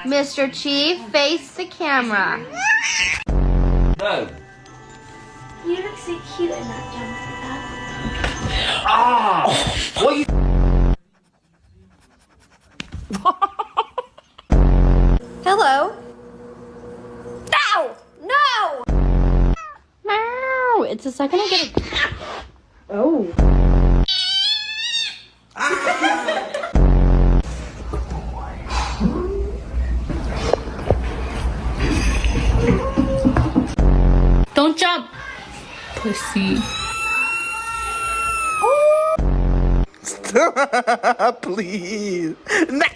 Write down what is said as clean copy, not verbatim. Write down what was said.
Mr. Chief, face the camera. No. You look so cute in that jumper. Ah! What you... Hello? No! No! No! It's the second I get it. Oh. Don't jump! Pussy. Please. No.